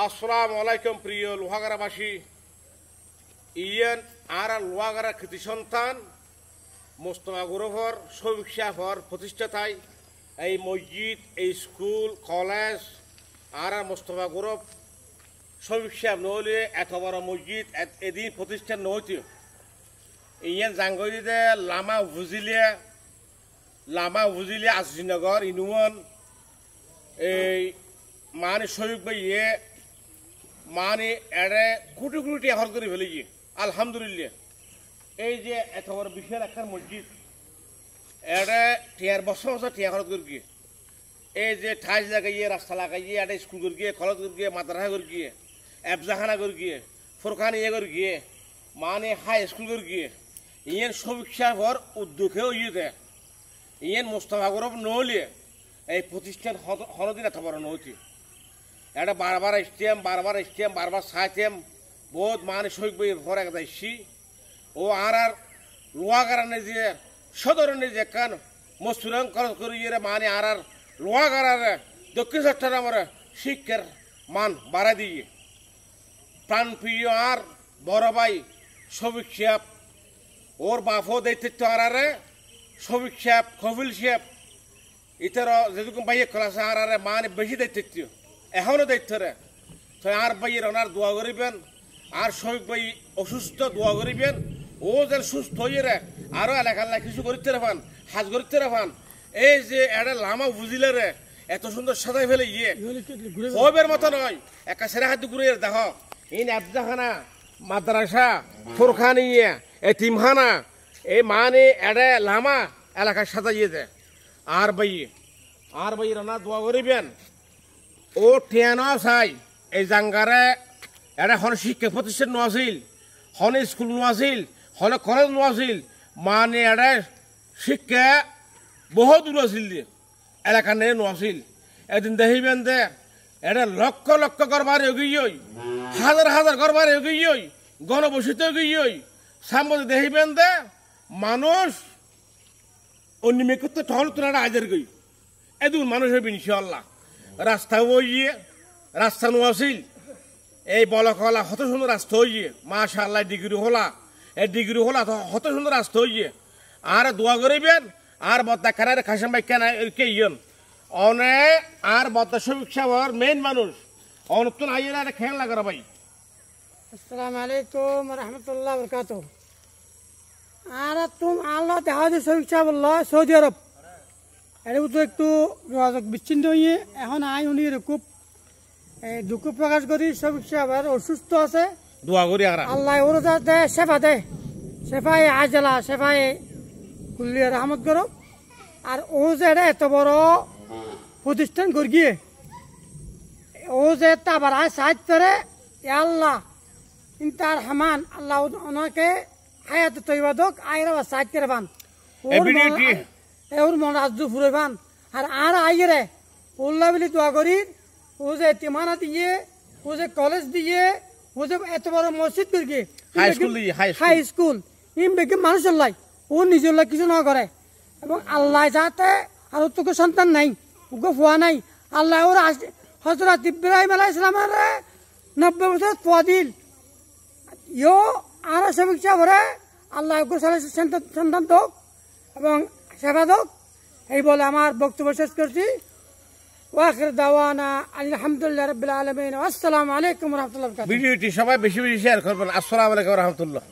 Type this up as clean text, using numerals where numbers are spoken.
আসসালামু আলাইকুম প্রিয় লোহাগাড়াবাসী। ইয়েন আর লোহাগাড়া কৃতি সন্তান মোস্তফা গ্রুপের শফিক সাহেবের প্রতিষ্ঠাতায় এই মসজিদ, এই স্কুল, কলেজ আর মোস্তফা গ্রুপ শফিক সাহেব নহলে এত বড় মসজিদ এদিন প্রতিষ্ঠান নহইত। ইয়েন জাঙ্গরিতে লামা বুঝিলিয়া আসিনগর ইনুয়ন এই মানে শফিক ভাইয়ে মানে এড়ে কোটি কোটি টাকা খরচ করে ফেলেছি আলহামদুলিল্লাহ। এই যে এত বড় বিশাল একটা মসজিদ এড়ে টিয়ার বছর বছর টাকা খরচ করে গিয়ে এই যে ঠাইস লাগাইয়ে রাস্তা লাগাইয়ে একটা স্কুল করে গিয়ে কলেজ করে গিয়ে মাদ্রাসা করে গিয়ে এফজাখানা করে গিয়ে ফোরখান ইয়ে করে গিয়ে মানে হাই স্কুল করে গিয়ে ইয়েন শফিক সাহেবের উদ্যোগেও ইয়ে দেয়। ইয়েন মোস্তফা গ্রুপ নহলে এই প্রতিষ্ঠান হরদিন এত বড় নহতি। এটা বারবার স্টেম বারবার সাইতেম বহুত মানে শহীদ বই ঘর এক যাইছি ও আর লোহাগাড়ানে যে সদরণে যে কান মস্তুরাং খরচ করি মানে আর লোহাগাড়ারে দক্ষিণ চট্টগ্রামের শিক্ষার মান বাড়াই দিয়ে প্রাণপ্রিয় আর বড় ভাই শফিক সাহেব ওর বাপও দায়িত্ব আরারে শফিক সাহেব কফিল সাহেব ইতার যেরকম ভাইয়ে খোলাসা আরারে মানে বেশি দায়িত্ব এখনো দায়িত্ব রে তো আর ভাইয়ের ওনার দোয়া করিবেন আর শফিক ভাই অসুস্থ দোয়া করিবেন ও যেন সুস্থ হয়ে রে আরো এলাকার কিছু করতে রাখান হাজ করতে রাখান। এই যে এটা লামা বুঝিলে রে এত সুন্দর সাজাই ফেলে ইয়ে হবের মতো নয় একা সেরা হাত ঘুরে দেখো ইন আফজাখানা মাদ্রাসা ফোরখান ইয়ে এতিমখানা এই মানে এটা লামা এলাকার সাজাইয়ে দেয়। আর ভাইয়ের ওনার দোয়া করিবেন ও টিয়ানো চাই এই জাঙ্গারে এটা হন শিক্ষা প্রতিষ্ঠান নোয়াছিল, হন স্কুল নোয়াছিল, হন কলেজ নোয়াছিল, মানে এটা শিক্ষা বহু দূর আছিল এলাকা নিয়ে নোয়াছিল। এদিন দেখিবেন দে এটা লক্ষ লক্ষ গড়বার এগিয়ে হাজার হাজার গড়বার এগিয়ে গণবসিত এগিয়ে সামনে দেখিবেন দে মানুষ অন্য মেকতে টহল তোলা আজের গই এদুন মানুষ হইবে ইনশাল্লাহ। রাস্তা হইয়ে রাস্তা নোয়াছিল এই বলকলা হত সুন্দর রাস্তা হইয়ে মাশাআল্লাহ ডিগ্রি হলা হত সুন্দর রাস্তা হইয়ে আর দোয়া করিবেন আর বত্তা কানার খাসাম ভাই কেনা কে ইয়ন অনে আর বত্তা শফিক সাহেবের মেইন মানুষ অনতুন আইয়ের আর খেয়াল লাগা ভাই। আসসালামু আলাইকুম রহমতুল্লাহ বরকাত। আর তুম আল্লাহ দেহাদি শফিক সাহেব সৌদি আরব এটা তো একটু যোগাযোগ বিচ্ছিন্ন হয়ে এখন উনি খুব দুঃখ প্রকাশ করি শফিক সাহেব অসুস্থ আছে দোয়া করি আল্লাহ ওর যাতে সেফা দেয় সেফাই আজলা সেফাই কুল্লিয়া রহমত করো। আর ও যে এত বড় প্রতিষ্ঠান করে গিয়ে ও যে তাবার সাহায্য করে আল্লাহ ইন্তার হামান আল্লাহ ওনাকে হায়াত তৈবা দোক আইরা সাহায্য করে বান ওর মন রাজ্য ফুরে বান আর আইরে উল্লাহ বলি দোয়া করি ও যে তিমানা দিয়ে ও যে কলেজ দিয়ে ও যে এত বড় মসজিদ করে গিয়ে হাই স্কুল ইম বেগে মানুষ লাই ও নিজের কিছু না করে এবং আল্লাহ যাতে আর তোকে সন্তান নাই ওকে ফুয়া নাই আল্লাহ ওর হজরত ইব্রাহিম আলাইহিস সালামের 90 বছর ফুয়া দিল ইয়ো আর শফিক সাহেবরে আল্লাহ ওকে সন্তান দোক এবং সেবা দোক এই বলে আমার বক্তব্য শেষ করছি। ওয়াখির দাওয়ানা আলহামদুলিল্লাহ রাব্বিল আলামিন। আসসালামু আলাইকুম ওয়া রাহমাতুল্লাহি ওয়া বারাকাতুহু। ভিডিওটি সবাই বেশি বেশি শেয়ার করবেন। আসসালামু আলাইকুম ওয়া রাহমাতুল্লাহ।